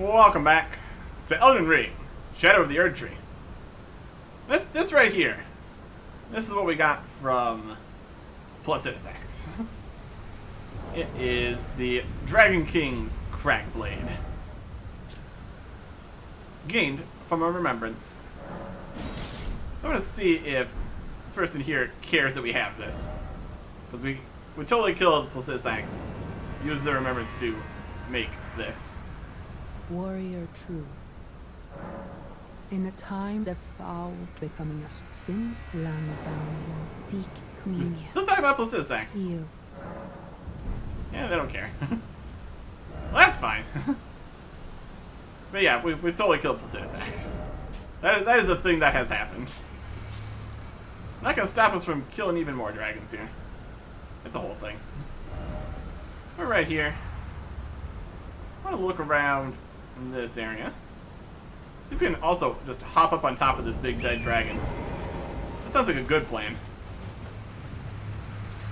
Welcome back to Elden Ring, Shadow of the Erdtree. This right here, this is what we got from Placidusax. It is the Dragon King's Crack Blade. Gained from a remembrance. I'm gonna see if this person here cares that we have this. Because we totally killed Placidusax, used the remembrance to make this. Warrior true. In a time the foul becoming a sin's land bound and seek communion. Still talking about Placidusax. Feel. Yeah, they don't care. Well, that's fine. But yeah, we totally killed Placidusax. That is a thing that has happened. Not gonna stop us from killing even more dragons here. It's a whole thing. We're right here. I want to look around in this area. See if we can also just hop up on top of this big dead dragon. That sounds like a good plan.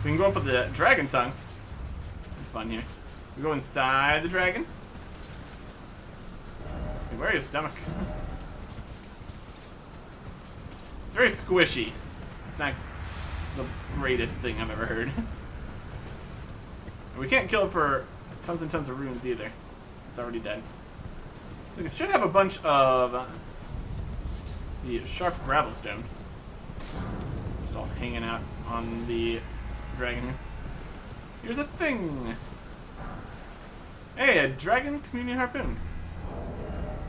We can go up with the dragon tongue. Be fun here. We go inside the dragon. Hey, where are your stomach? It's very squishy. It's not the greatest thing I've ever heard. And we can't kill it for tons and tons of runes either. It's already dead. It should have a bunch of the sharp gravel stone. Just all hanging out on the dragon. Here's a thing. Hey, a dragon communion harpoon.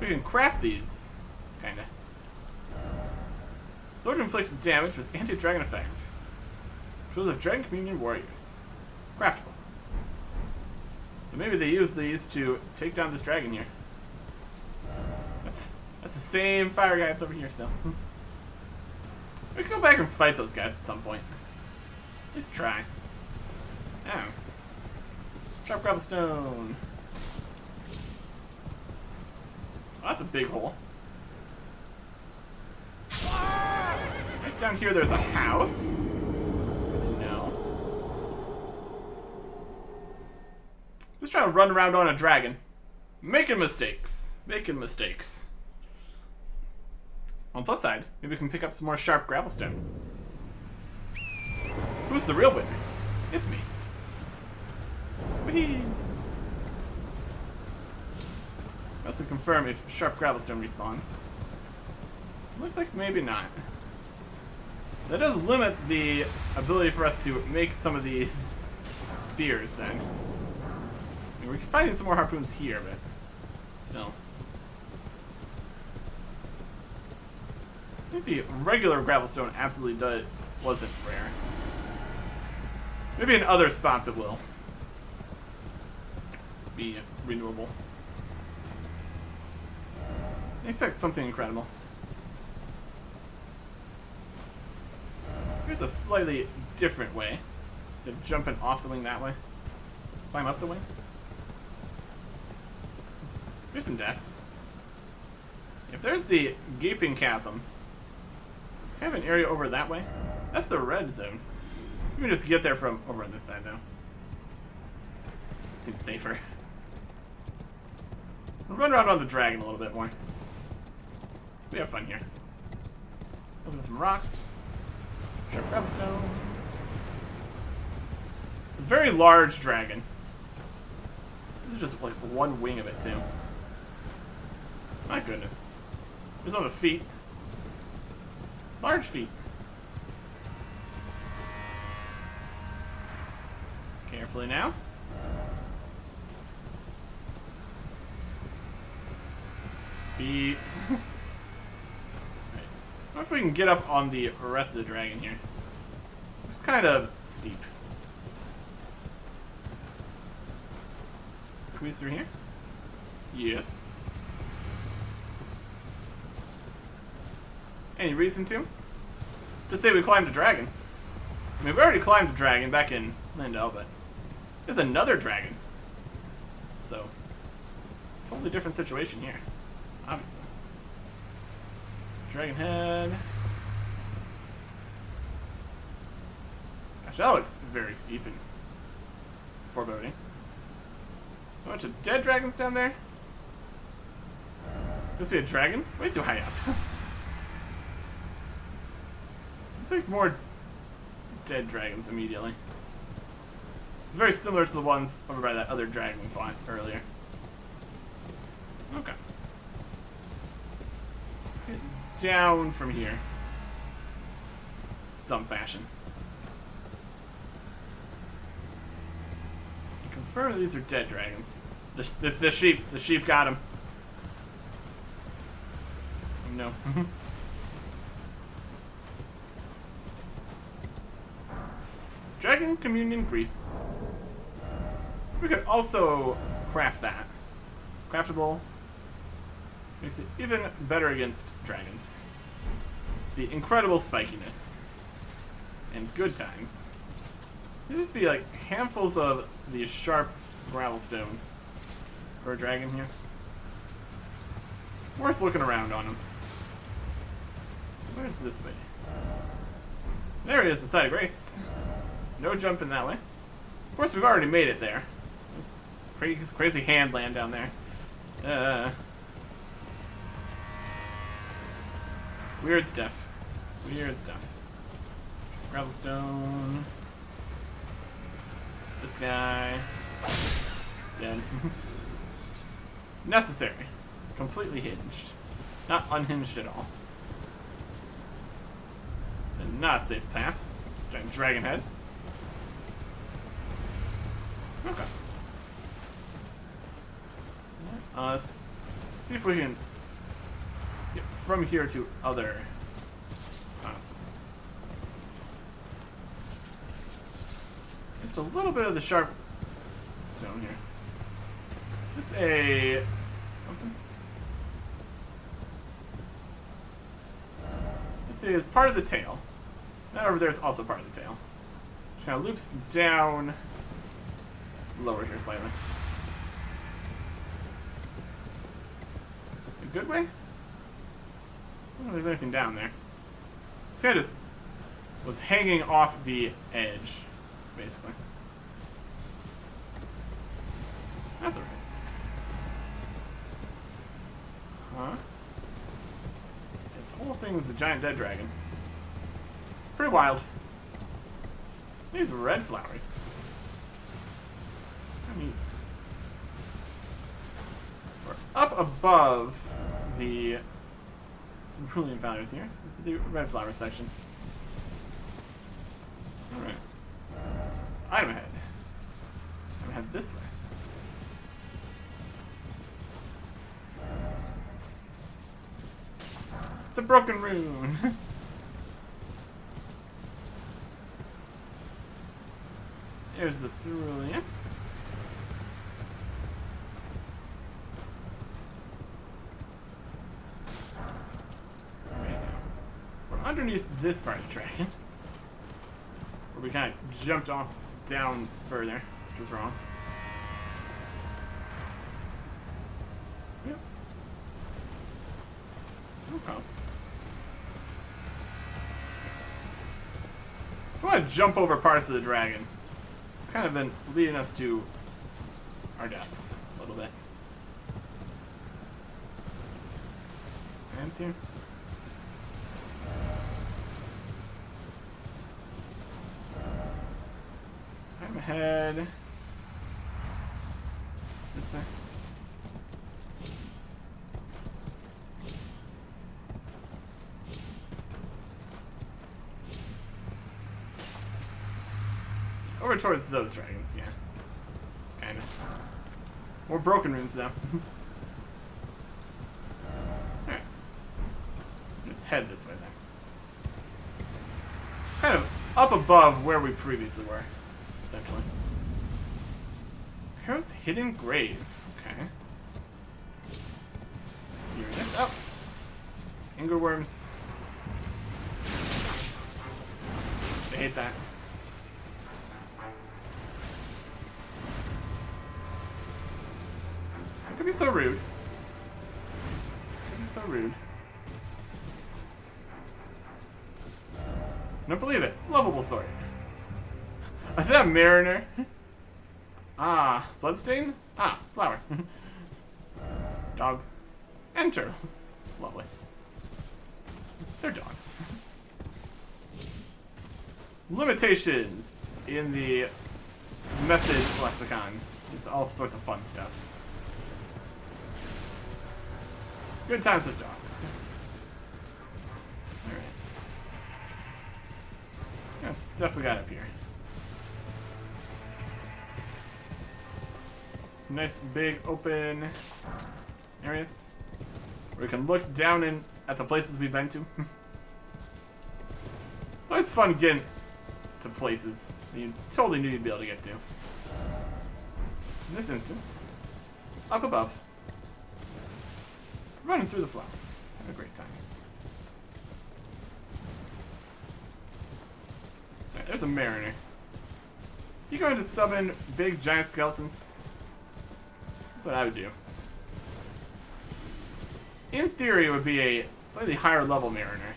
We can craft these, kinda. Those inflict damage with anti-dragon effect. Tools of Dragon Communion Warriors. Craftable. So maybe they use these to take down this dragon here. That's the same fire guy that's over here still. We can go back and fight those guys at some point. At least try. Oh. Sharp gravel stone. Oh, that's a big hole. Right down here there's a house. Good to know. Just trying to run around on a dragon. Making mistakes. Making mistakes. On the plus side, maybe we can pick up some more sharp gravel stone. Who's the real winner? It's me. Whee! Let's confirm if sharp gravel stone respawns. Looks like maybe not. That does limit the ability for us to make some of these spears then. I mean, we're finding some more harpoons here, but still. I think the regular gravelstone absolutely wasn't rare. Maybe in other spots it will be renewable. I expect something incredible. Here's a slightly different way. Instead of jumping off the wing that way, climb up the wing. Here's some death. If there's the gaping chasm, I have an area over that way. That's the red zone. We can just get there from over on this side though. Seems safer. We'll run around on the dragon a little bit more. We have fun here. Let's get some rocks. Sharp gravelstone. It's a very large dragon. This is just like one wing of it too. My goodness. There's all the feet. Large feet. Carefully now. Feet. Right. I wonder if we can get up on the rest of the dragon here. It's kind of steep. Squeeze through here? Yes. Any reason to? Just say we climbed a dragon. I mean, we already climbed a dragon back in Lindell, but there's another dragon. So, totally different situation here. Obviously. Dragon head. Gosh, that looks very steep and foreboding. A bunch of dead dragons down there. Must be a dragon? Way too high up. It's like more dead dragons immediately. It's very similar to the ones over by that other dragon we fought earlier. Okay. Let's get down from here. Some fashion. And confirm these are dead dragons. The sheep. The sheep got him. Oh, no. Dragon Communion Grease. We could also craft that. Craftable. Makes it even better against dragons. The incredible spikiness. And good times. So there just be like handfuls of the sharp gravel stone for a dragon here. Worth looking around on him. So where's this way? There he is, the site of grace. No jumping that way. Of course, we've already made it there. This crazy hand land down there. Weird stuff. Weird stuff. Gravelstone. This guy. Dead. Necessary. Completely hinged. Not unhinged at all. And not a safe path. Giant dragon head. Okay. Let's see if we can get from here to other spots. Just a little bit of the sharp stone here. This a something? This is part of the tail. That over there is also part of the tail. Which kind of loops down lower here slightly. A good way? I don't know if there's anything down there. This guy just was hanging off the edge, basically. That's alright. Huh? This whole thing is a giant dead dragon. It's pretty wild. These red flowers. Neat. We're up above the cerulean flowers here. This is the red flower section. Alright. Item ahead. Item ahead this way. It's a broken rune. There's the cerulean. Underneath this part of the dragon, where we kind of jumped off down further, which was wrong. Yep. Okay. I want to jump over parts of the dragon. It's kind of been leading us to our deaths a little bit. Hands here. I'm ahead. This way. Over towards those dragons, yeah. Kinda. More broken runes, though. Alright. Just head this way, then. Kind of up above where we previously were, essentially. Hero's Hidden Grave. Okay. Mysterious. Oh! Ingerworms. I hate that. It could be so rude. It could be so rude. Don't believe it. Lovable sword. Is that a mariner? Ah, bloodstain? Ah, flower. Dog. And turtles. Lovely. They're dogs. Limitations in the message lexicon. It's all sorts of fun stuff. Good times with dogs. Alright. Got stuff we got up here. Some nice big open areas where we can look down in at the places we've been to. It's always fun getting to places that you totally knew you'd be able to get to. In this instance, up above, running through the flowers. Have a great time. Alright, there's a mariner. You going to summon big giant skeletons? That's what I would do. In theory, it would be a slightly higher level mariner.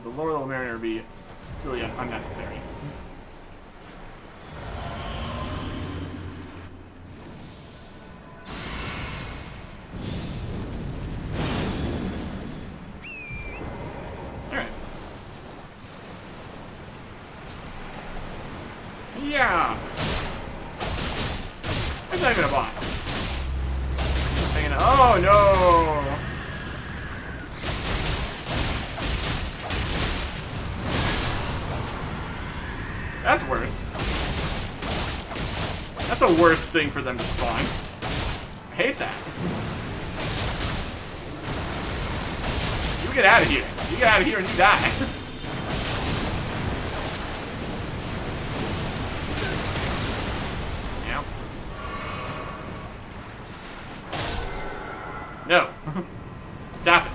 The lower level mariner would be silly and unnecessary. Alright. Yeah! There's not even a boss. Just hanging out. Oh no! That's worse. That's a worse thing for them to spawn. I hate that. You get out of here. You get out of here and you die. Yeah. No. Stop it.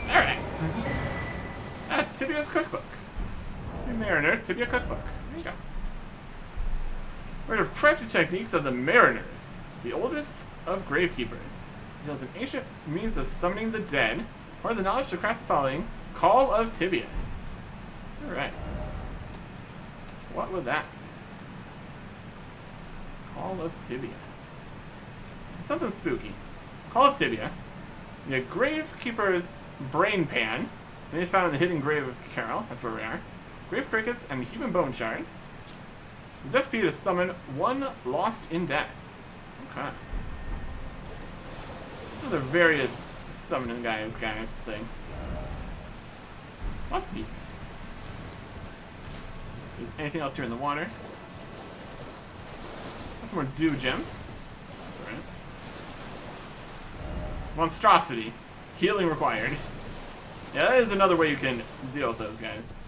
Alright. Tibia's cookbook. Mariner, Tibia cookbook. There you go. Word of crafting techniques of the mariners, the oldest of gravekeepers. Reveals an ancient means of summoning the dead, or the knowledge to craft the following: Call of Tibia. Alright. What was that? Call of Tibia. Something spooky. Call of Tibia. The gravekeeper's brain pan. They found in the hidden grave of Carol. That's where we are. Grave crickets and human bone shard. Use FP to summon one lost in death. Okay. Another various summoning guys thing. That's neat. Is anything else here in the water? That's more dew gems. That's alright. Monstrosity. Healing required. Yeah, that is another way you can deal with those guys.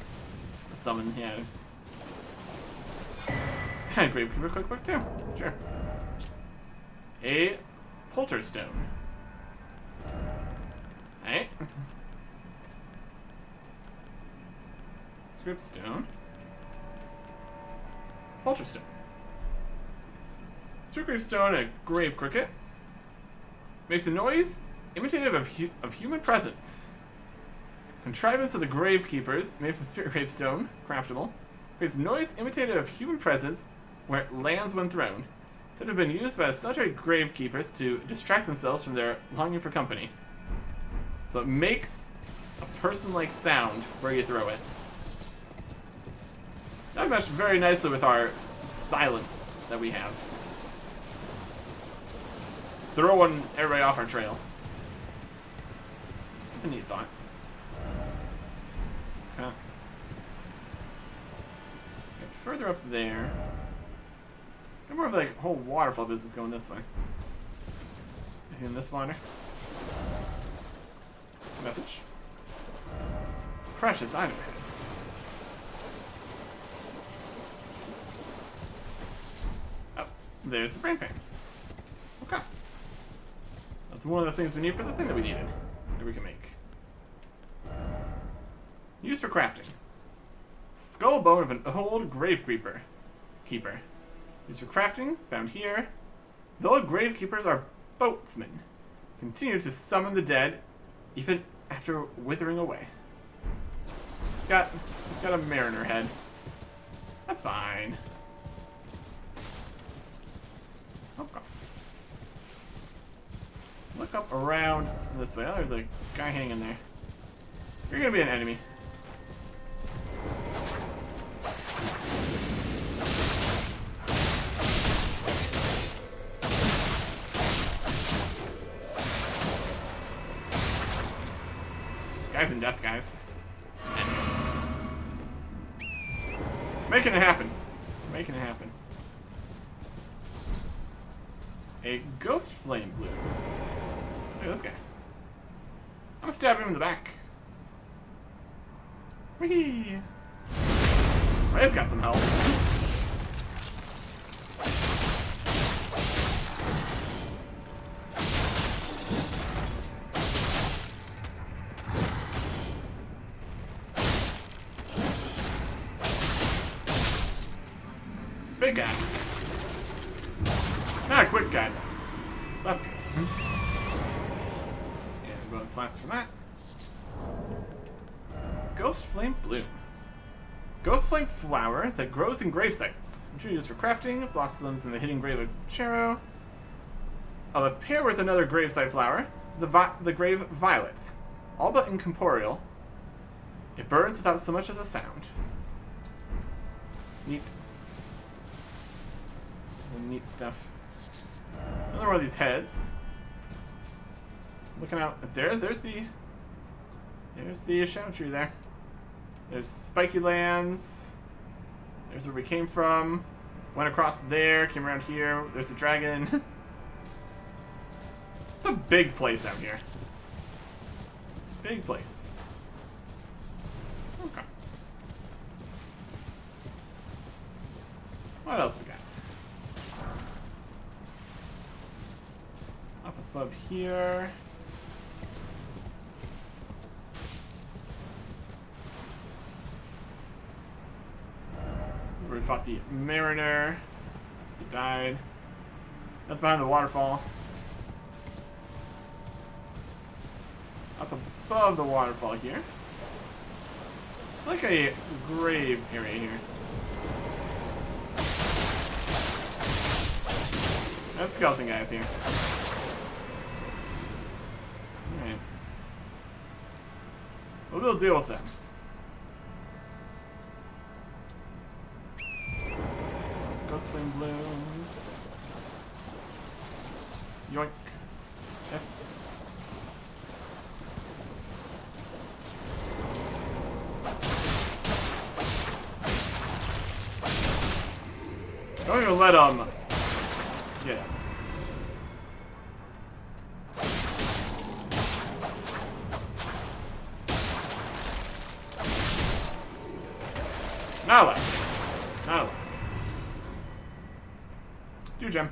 Summon, yeah. And Gravekeeper cookbook too. Sure. A polterstone. Alright. Scriptstone. Polterstone. Scriptstone, a grave cricket. Makes a noise imitative of human presence. Contrivance of the gravekeepers, made from spirit gravestone, craftable. Creates noise imitative of human presence where it lands when thrown. Said to have been used by solitary gravekeepers to distract themselves from their longing for company. So it makes a person-like sound where you throw it. That meshed very nicely with our silence that we have. Throwing everybody off our trail. That's a neat thought. Okay. Get further up there. Got more of like whole waterfall business going this way. In this water. Message. Precious item ahead. Oh, there's the brain pan. Okay. That's one of the things we need for the thing that we needed. That we can make. Used for crafting. Skull bone of an old gravekeeper. Used for crafting, found here. The old gravekeepers are boatsmen. Continue to summon the dead, even after withering away. He's got a mariner head. That's fine. Look up around this way. Oh, there's a guy hanging there. You're gonna be an enemy. Guys and death, guys. Making it happen. Making it happen. A ghost flame blue. Look at this guy. I'm gonna stab him in the back. Whee! Oh, he's got some health. Big guy. Not a quick guy, though. That's good. And bonus slice from that. Ghost Flame Bloom. Ghost Flame flower that grows in grave sites. Usually used for crafting, blossoms in the hidden grave of Chero. Of a pair with another gravesite flower, the grave violet. All but incorporeal. It burns without so much as a sound. Neat. Neat stuff. Another one of these heads. Looking out there's the shadow tree there. There's Spiky Lands. There's where we came from. Went across there, came around here. There's the dragon. It's a big place out here. Big place. Okay. What else we got? Up above here. Where we fought the Mariner. He died. That's behind the waterfall. Up above the waterfall here. It's like a grave area here. There's skeleton guys here. Alright. We'll deal with them. Ghost flame blooms. Yoink. Yes. Don't even let them get it. Now what? Now what? Do gem.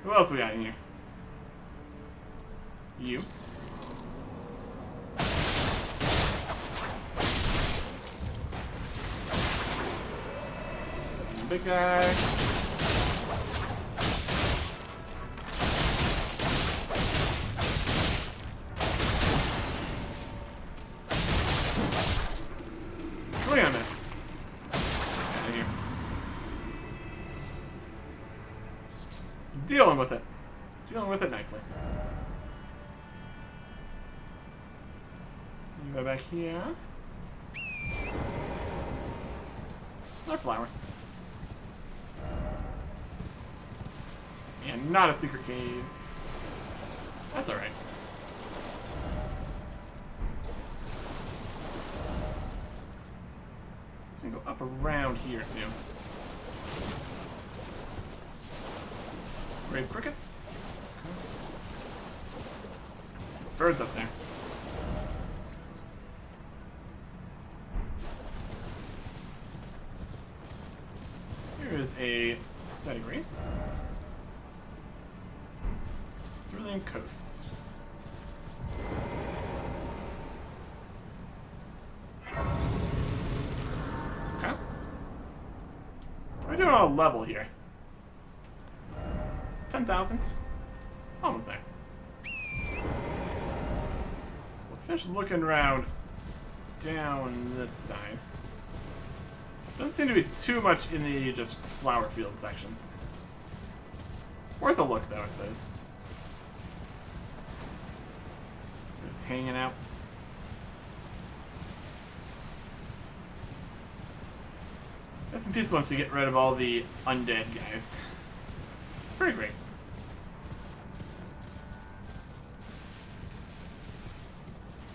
Who else we got in here? You. Big guy. Swing on this. Out of here. Dealing with it. Dealing with it nicely. You go back here. Another flower. And not a secret cave. That's alright. It's gonna go up around here too. Grave crickets. Birds up there. Here is a setting race. Cerulean Coast. Okay. What are we doing on a level here? 10,000? Almost there. We'll finish looking around down this side. Doesn't seem to be too much in the just flower field sections. Worth a look, though, I suppose. Just hanging out. Rest in peace once you get rid of all the undead guys. It's pretty great.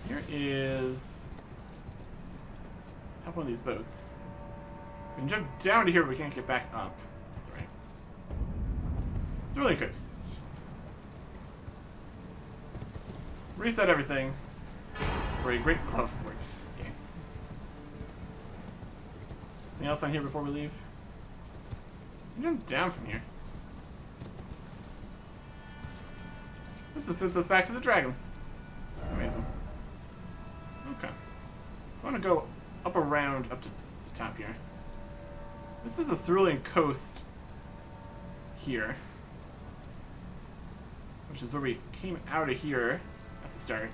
Here is... top one of these boats. We can jump down to here, but we can't get back up. That's right. Cerulean Coast. Reset everything. For a great glove works. Okay. Anything else on here before we leave? We can jump down from here. This just sends us back to the dragon. Amazing. Okay. I want to go up around, up to the top here. This is the Cerulean Coast here. Which is where we came out of here at the start.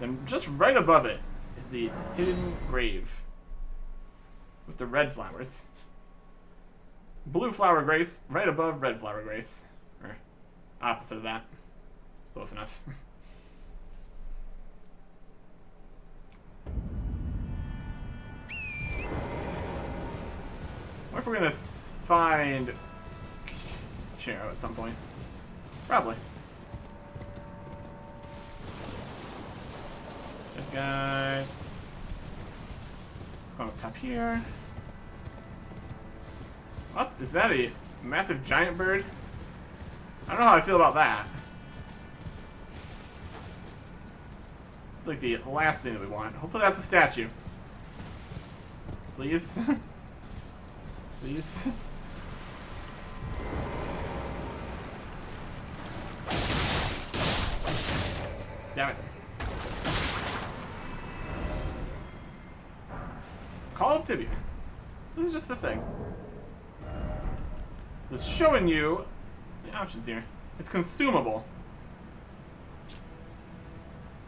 Then just right above it is the hidden grave. With the red flowers. Blue flower grace, right above red flower grace. Or opposite of that. Close enough. What if we're gonna find Chero at some point? Probably. Good guy. Let's go up top here. What? Is that a massive giant bird? I don't know how I feel about that. It's like the last thing that we want. Hopefully that's a statue. Please. Please. Damn it. Call of Tibia. This is just the thing. It's showing you the options here. It's consumable.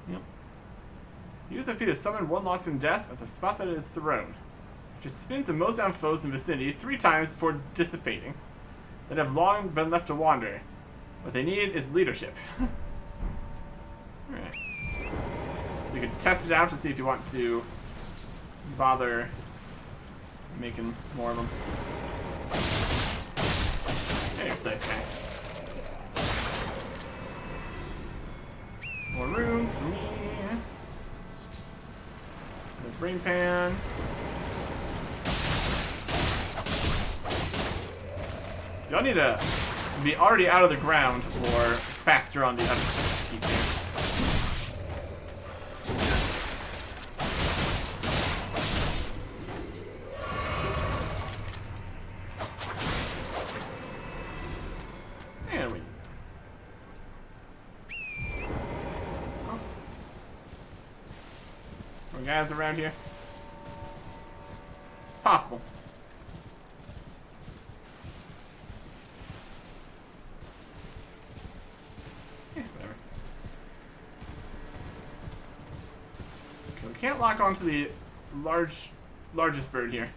Yep. Use FP to summon one lost in death at the spot that it is thrown. Just spins and mows down foes in the vicinity 3 times before dissipating, that have long been left to wander. What they need is leadership. Alright. So you can test it out to see if you want to bother making more of them. Yeah, you're safe, okay. More runes for me. The brain pan. Y'all need to be already out of the ground or faster on the other keep here. And we... oh. More guys around here? It's possible. Can't lock onto the largest bird here.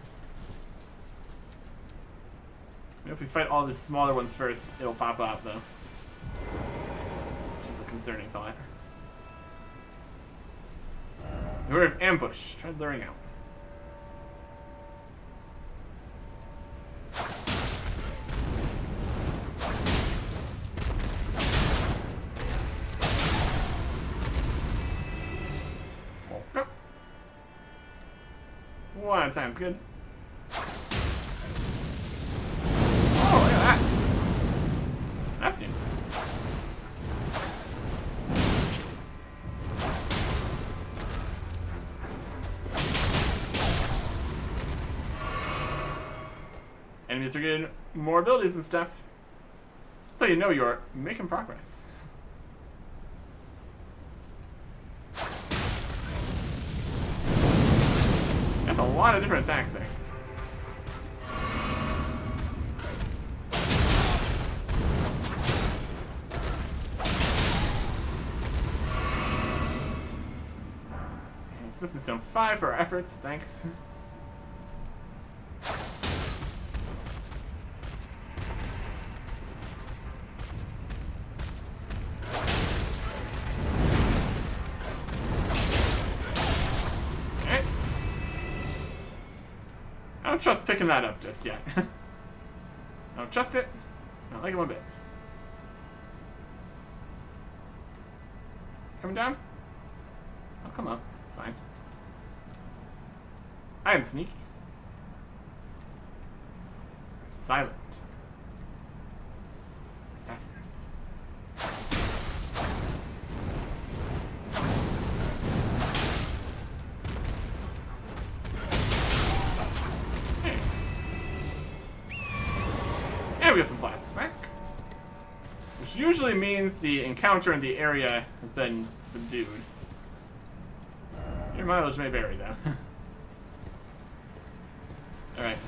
Maybe if we fight all the smaller ones first, it'll pop out though. Which is a concerning thought. Beware of ambush. Try luring out. One at a time is good. Oh, look at that. That's new. Enemies are getting more abilities and stuff. So you know you're making progress. That's a lot of different attacks there. And Smith and Stone 5 for our efforts, thanks. don't trust picking that up just yet. I don't trust it. I don't like it one bit. Coming down? I'll come up. It's fine. I am sneaky. Silent. Assassin. Hey. And we got some flashback. Which usually means the encounter in the area has been subdued. Your mileage may vary, though. Alright.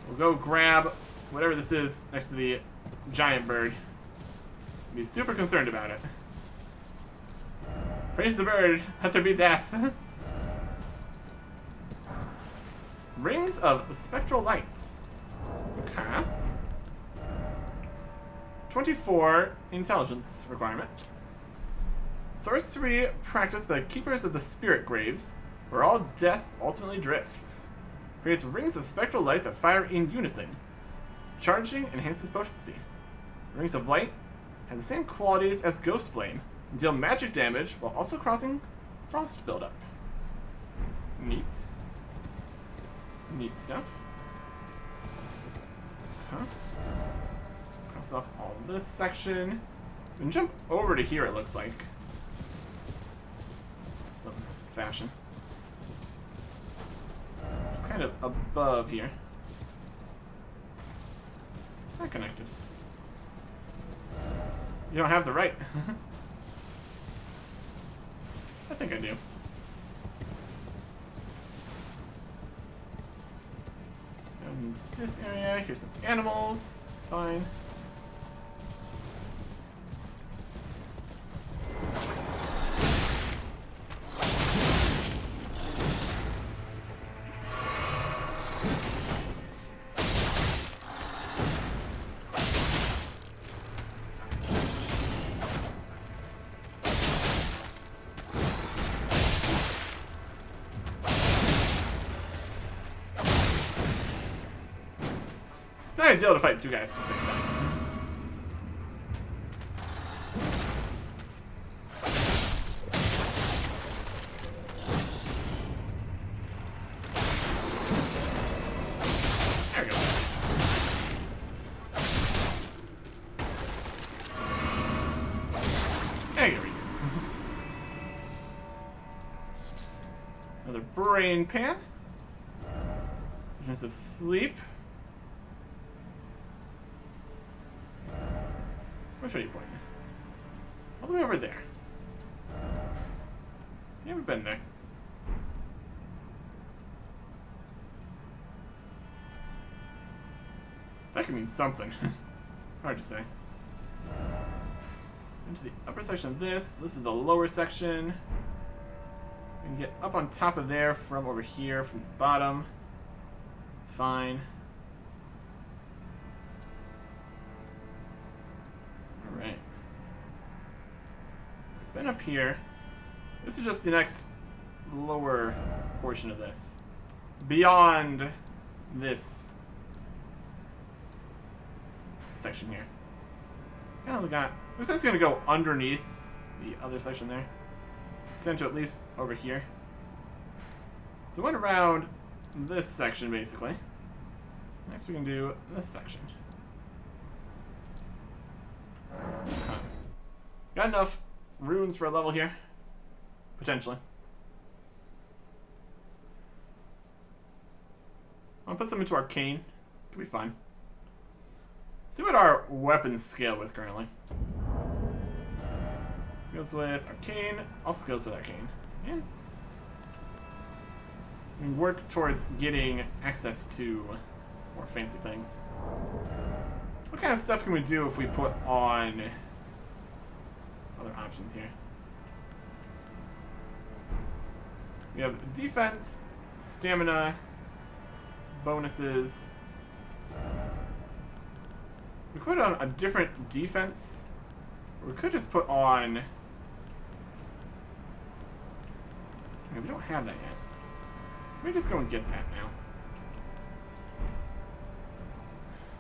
We'll go grab whatever this is next to the giant bird. Be super concerned about it. Praise the bird, let there be death. Rings of spectral light. Okay. 24 intelligence requirement. Sorcery practiced by keepers of the spirit graves, where all death ultimately drifts. Creates rings of spectral light that fire in unison. Charging enhances potency. Rings of light have the same qualities as Ghost Flame, and deal magic damage while also causing frost buildup. Neat. Neat stuff. Huh. Cross off all this section. And jump over to here, it looks like. Some fashion. Just kind of above here. Not connected. You don't have the right. I think I do. In this area, here's some animals. It's fine. It's not ideal to fight two guys at the same time. There we go. There you go. Another brain pan. Visions of sleep. Which way are you pointing? All the way over there. You haven't been there. That could mean something. Hard to say. Into the upper section of this. This is the lower section. We can get up on top of there from over here, from the bottom. It's fine. Alright. Been up here. This is just the next lower portion of this. Beyond this section here. Kind of got. Looks like it's gonna go underneath the other section there. Extend to at least over here. So went around this section basically. Next we can do this section. Got enough runes for a level here. Potentially. I'll put some into Arcane. Could be fun. See what our weapons scale with currently. Skills with Arcane. All skills with Arcane. Yeah. We work towards getting access to more fancy things. What kind of stuff can we do if we put on other options here? We have defense, stamina, bonuses. We could put on a different defense. We could just put on. We don't have that yet. Let me just go and get that now.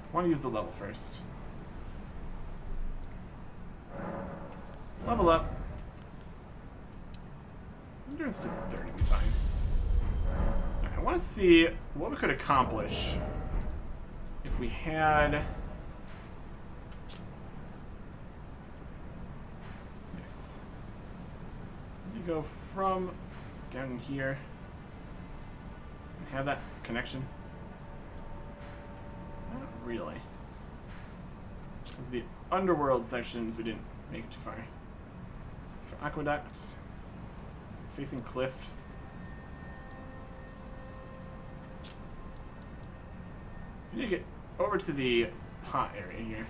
I want to use the level first. Level up. Endurance to 30 would be fine. Right, I want to see what we could accomplish if we had this. You go from down here and have that connection. Not really. Because the underworld sections, we didn't make it too far. So for aqueduct, facing cliffs. We need to get over to the pot area here.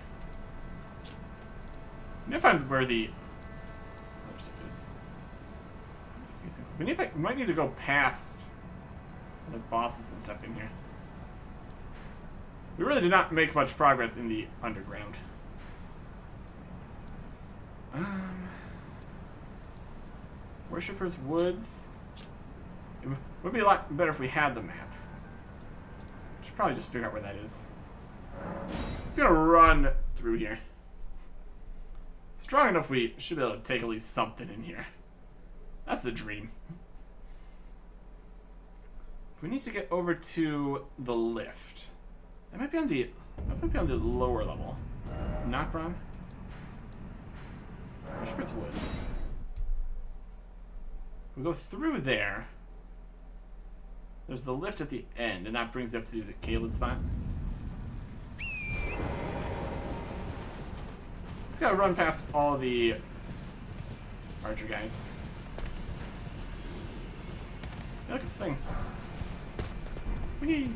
We need to find where the other stuff is. We might need to go past the bosses and stuff in here. We really did not make much progress in the underground. Worshipper's Woods. It would be a lot better if we had the map. We should probably just figure out where that is. It's gonna run through here. Strong enough we should be able to take at least something in here. That's the dream. We need to get over to the lift. That might be on the lower level. Is it Nokron? Worshipper's Woods. We go through there. There's the lift at the end, and that brings you up to the Caelid spot. Just gotta run past all the archer guys. Hey, look, it's things. Whee!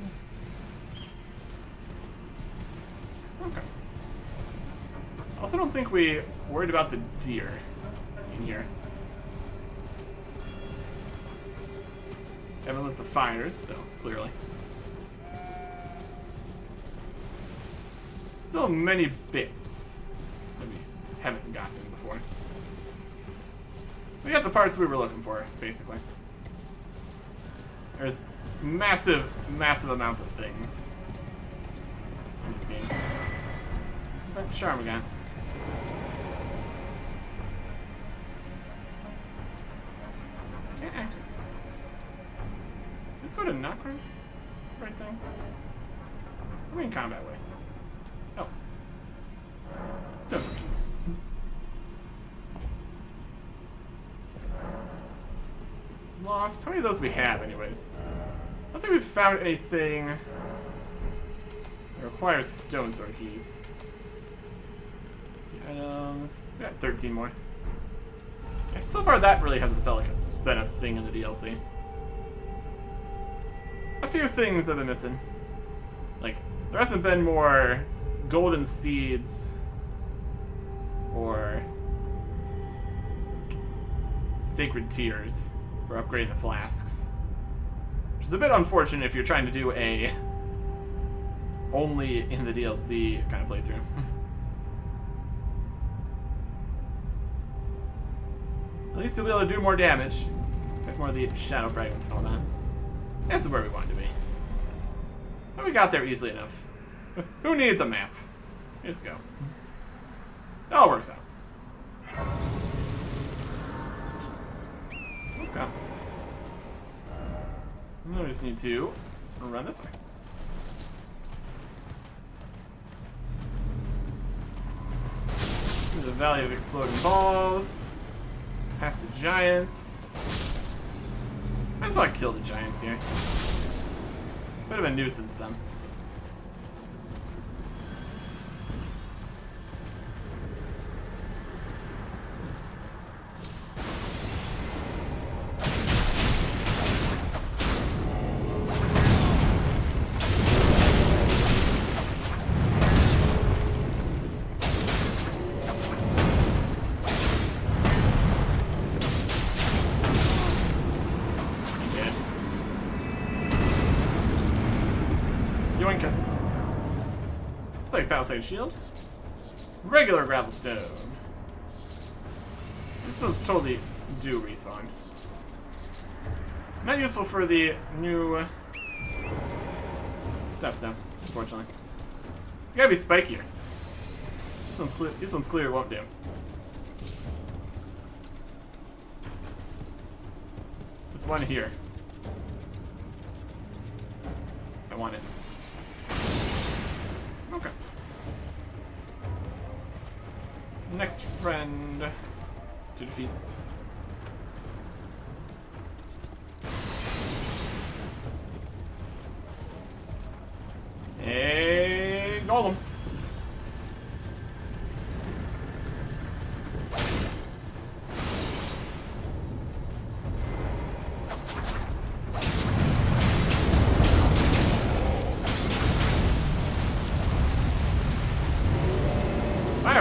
Okay. I also don't think we worried about the deer in here. Haven't lit the fires, so clearly. Still many bits that we haven't gotten before. We got the parts we were looking for, basically. There's massive, massive amounts of things in this game. That charm we got. Can't activate this. Let's go to Nokron? That's the right thing. What are we in combat with? Oh. Stone switches. It's lost. How many of those we have, anyways? I don't think we've found anything that requires stone sword keys. Items. We got 13 more. Yeah, so far, that really hasn't felt like it's been a thing in the DLC. A few things have been missing. Like, there hasn't been more golden seeds or sacred tears for upgrading the flasks. Which is a bit unfortunate if you're trying to do a only in the DLC kind of playthrough. At least you'll be able to do more damage. Get more of the shadow fragments and all that. This is where we wanted to be. But we got there easily enough. Who needs a map? Just go. It all works out. Okay. And then we just need to run this way. Through the Valley of Exploding Balls. Past the giants. I just want to kill the giants here. Bit of a nuisance, them. Palisade shield. Regular gravel stone. This does totally do respawn. Not useful for the new stuff though, unfortunately. It's gotta be spikier. This one's clear. This one's clear. It won't do. This one here. I want it. Okay. Next friend to defeat. Hey, golem.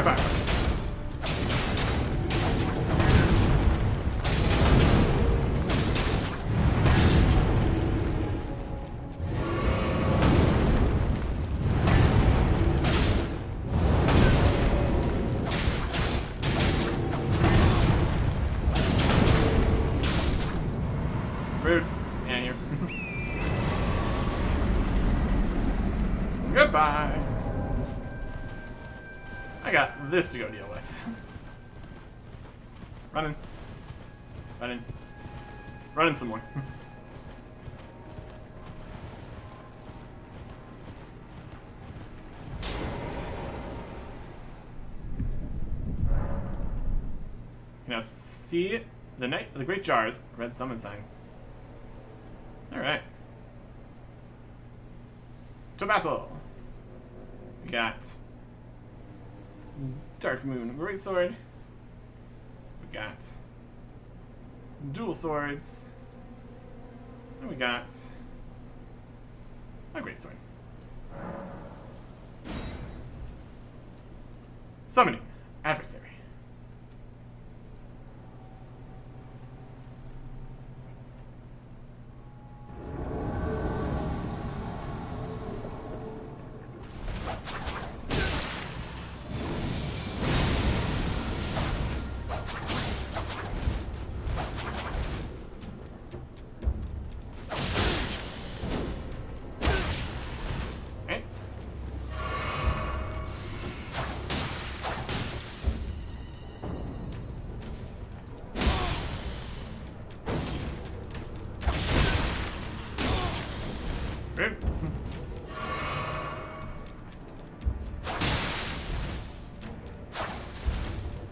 Fire. Rude. Yeah, you're. Goodbye. I got this to go deal with. Running. Running some more. Now see the great jars, red summon sign. Alright. To battle! We got Dark Moon Greatsword. We got Dual Swords. And we got a Greatsword. Summoning Adversary.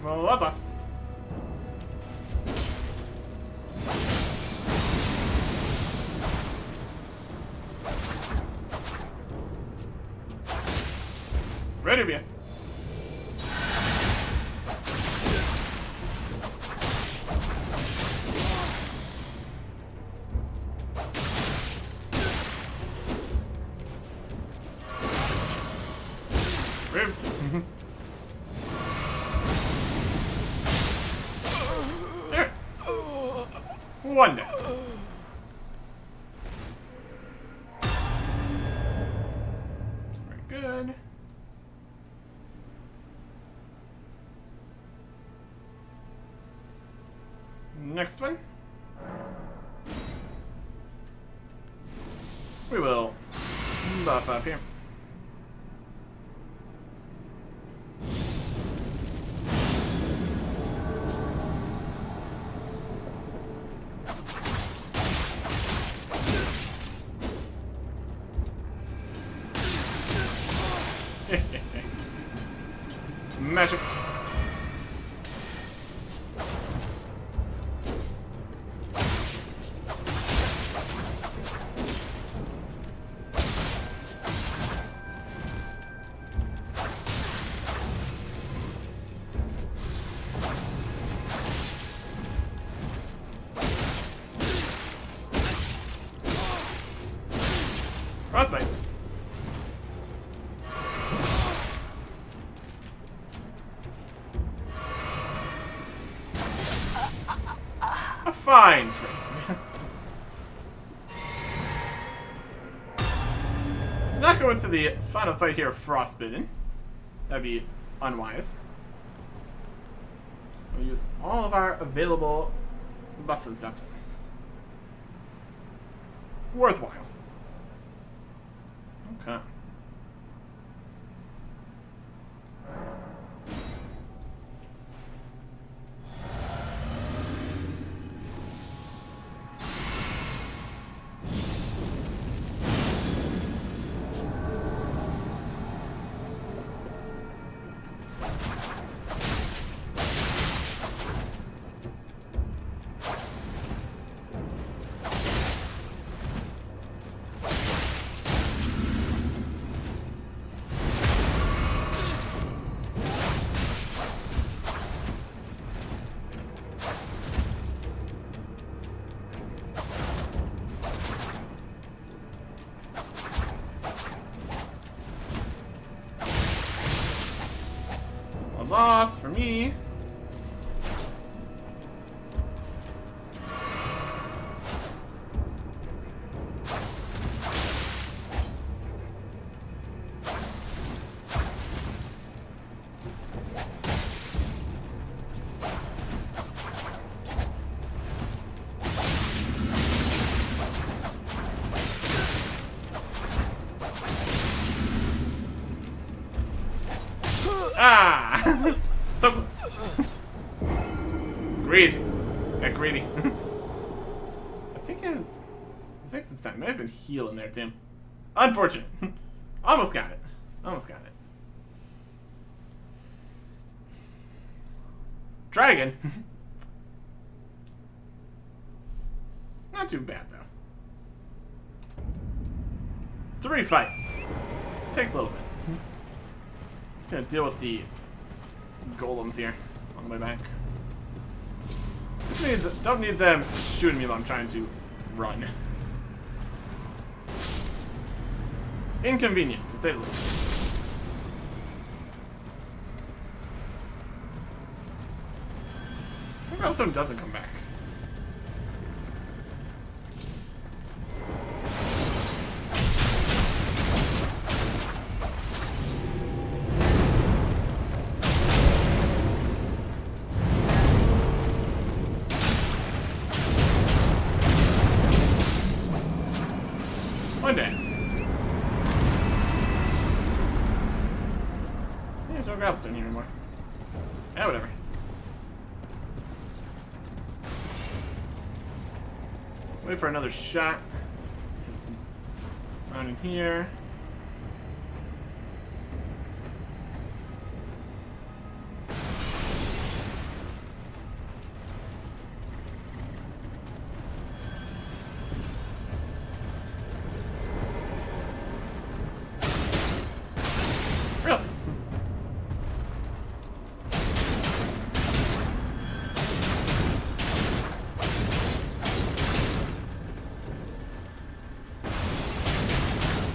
Love us. Ready to be. One day. Very good. Next one. We will buff up here. Magic. Frostbite. A fine trick. Let's not go into the final fight here of Frostbitten. That'd be unwise. We'll use all of our available buffs and stuffs. Worthwhile. Okay. loss for me. Ah! So close. Greed. Got greedy. I think this makes some sense. Might have been heal in there too. Unfortunate. Almost got it. Almost got it. Try again. Not too bad though. 3 fights. Takes a little bit. Just gonna deal with the golems here on the way back. Don't need them shooting me while I'm trying to run. Inconvenient, to say the least. I think Elden doesn't come back. One day. There's no gravestone here anymore. Yeah, whatever. Wait for another shot. Just around in here. Really?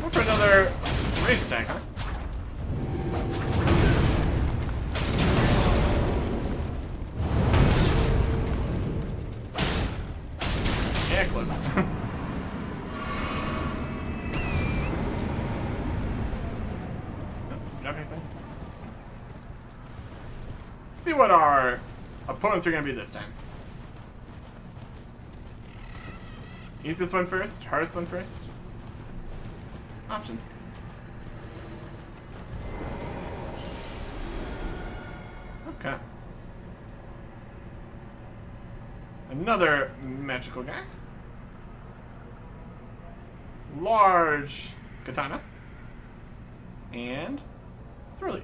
Go for another range attack, huh? Yeah, close. Drop anything? See what our opponents are going to be this time. Easiest one first? Hardest one first? Options. Okay. Another magical guy. Large katana. And Swirly.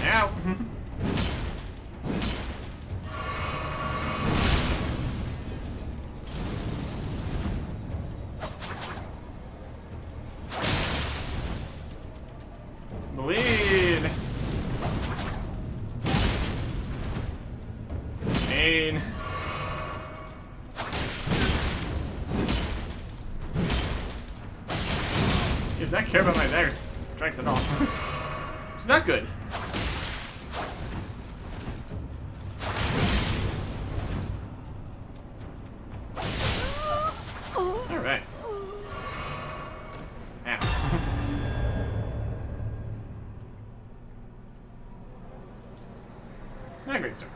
Ow! Bleed! Pain. He does not care about my dagger strikes at all. It's not good. Alright. Ow. Not a great start.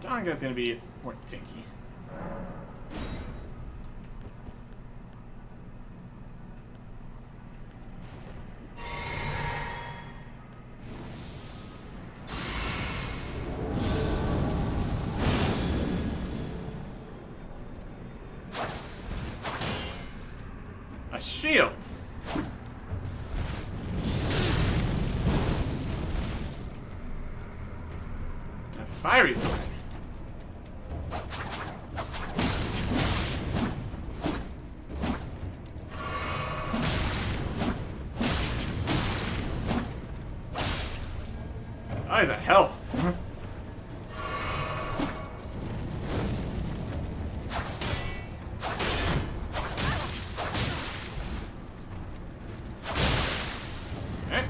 Donga's gonna be more tanky. A shield. A fiery sword. Oh, he's at health. Okay.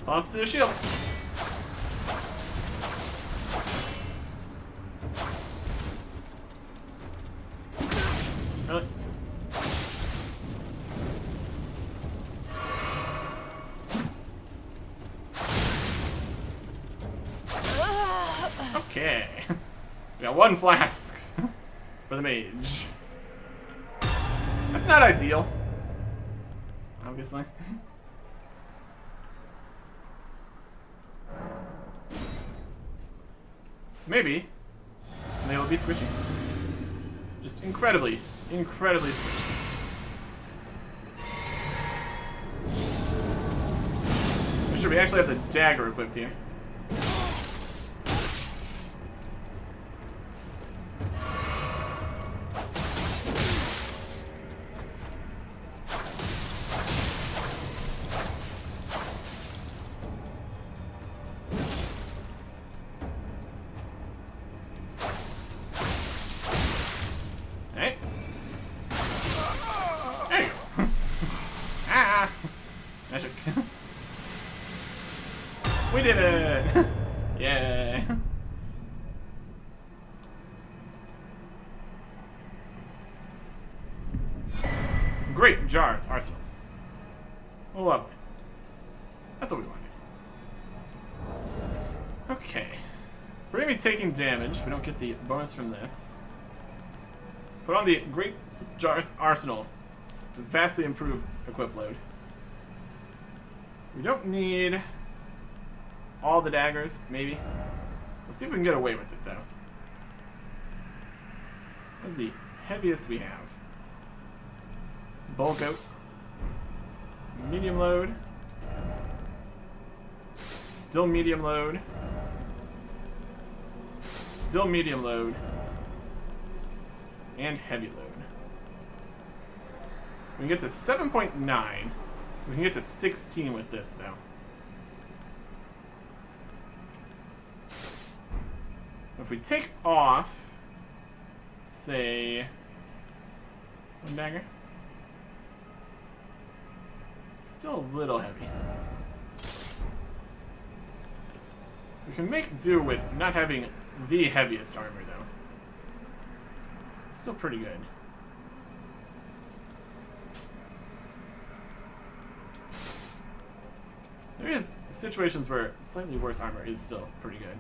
Lost the shield. Really? Okay. We got one flask for the mage. That's not ideal. Obviously. Maybe they will be squishy. Just incredibly, incredibly squishy. Make sure we actually have the dagger equipped here. We did it! Yay! Great jars, arsenal. Lovely. That's what we wanted. Okay. We're gonna be taking damage. We don't get the bonus from this. Put on the Great Jars Arsenal to vastly improve equip load. We don't need all the daggers, maybe. Let's see if we can get away with it, though. What's the heaviest we have? Bulk out. It's medium load. Still medium load. Still medium load. And heavy load. We can get to 7.9. We can get to 16 with this, though. If we take off, say, one dagger, still a little heavy. We can make do with not having the heaviest armor, though. It's still pretty good. There is situations where slightly worse armor is still pretty good.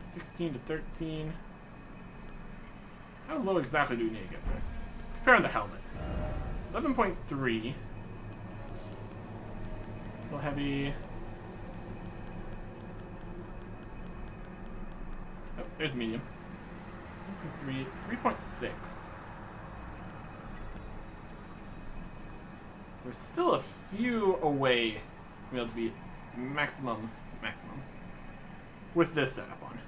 16 to 13. How low exactly do we need to get this? Let's compare on the helmet. 11.3. Still heavy. Oh, there's medium. 1.3, 3.6. So we're still a few away from being able to be maximum with this setup on.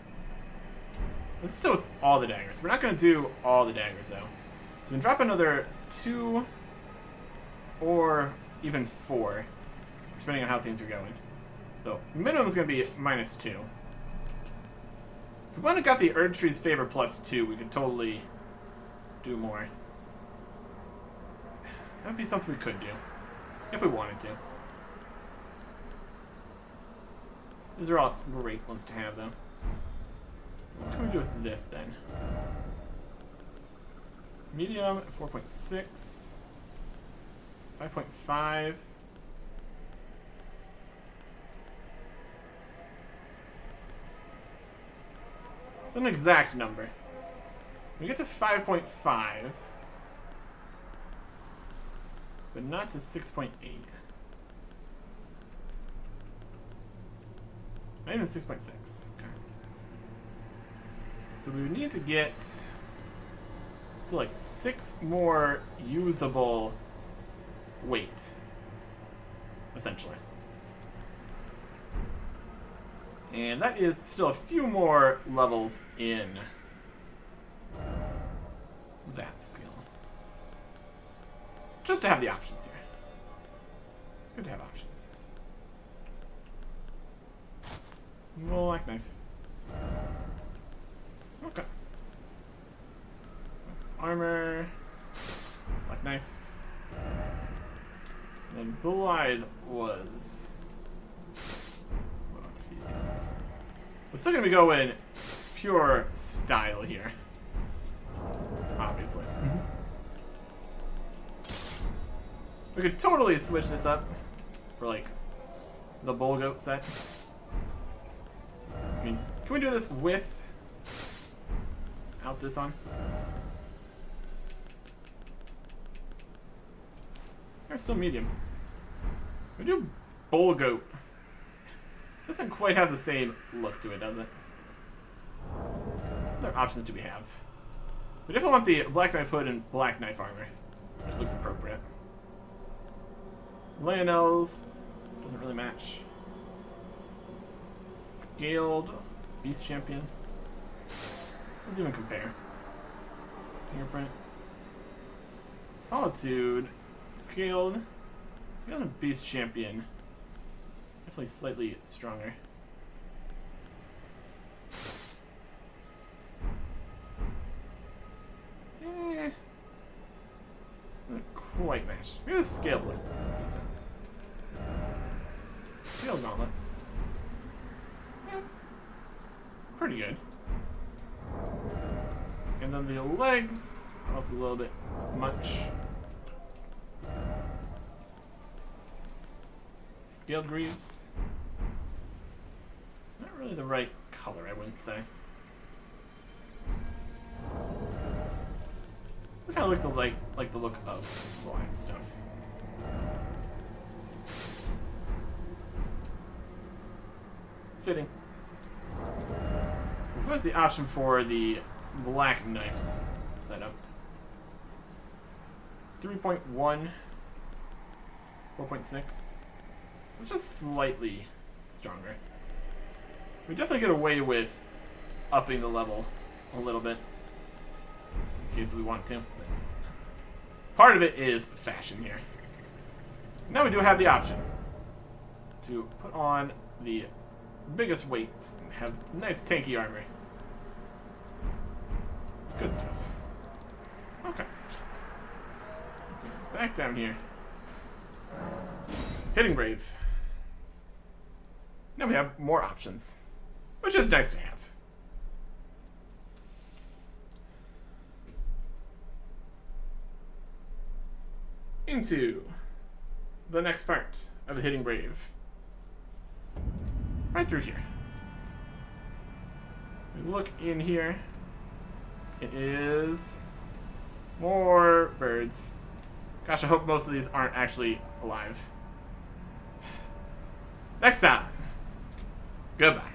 This is still with all the daggers. We're not going to do all the daggers, though. So we can drop another 2 or even 4, depending on how things are going. So minimum is going to be -2. If we would have got the Erdtree's favor +2, we could totally do more. That would be something we could do, if we wanted to. These are all great ones to have, though. So what can we do with this, then? Medium, 4.6. 5.5. It's an exact number. We get to 5.5. but not to 6.8. Not even 6.6. Okay. So we would need to get still like 6 more usable weight, essentially. And that is still a few more levels in that skill. Just to have the options here. It's good to have options. Black knife. Okay. That's armor. Black knife. And then Blithe was. What about these pieces? We're still gonna be going pure style here. Obviously. We could totally switch this up for like the bull goat set. I mean, can we do this with out this on? Or still medium. We do bull goat. Doesn't quite have the same look to it, does it? What other options do we have? We definitely want the black knife hood and black knife armor. This looks appropriate. Lionel's doesn't really match. Scaled Beast Champion. Doesn't even compare. Fingerprint. Solitude. Scaled. Scaled and Beast Champion. Definitely slightly stronger. Doesn't quite match. Maybe the scaled look decent. Scaled gauntlets. Yeah. Pretty good. And then the legs are also a little bit much. Scaled greaves. Not really the right color, I wouldn't say. I kind of like the look of black stuff. Fitting. So what's the option for the black knives setup? 3.1, 4.6. It's just slightly stronger. We definitely get away with upping the level a little bit. In case we want to. Part of it is fashion here. Now we do have the option to put on the biggest weights and have nice tanky armor. Good stuff. Okay. Let's go back down here. Hitting Brave. Now we have more options, which is nice to have. Into the next part of the Hitting Brave. Right through here. We look in here. It is more birds. Gosh, I hope most of these aren't actually alive. Next time. Goodbye.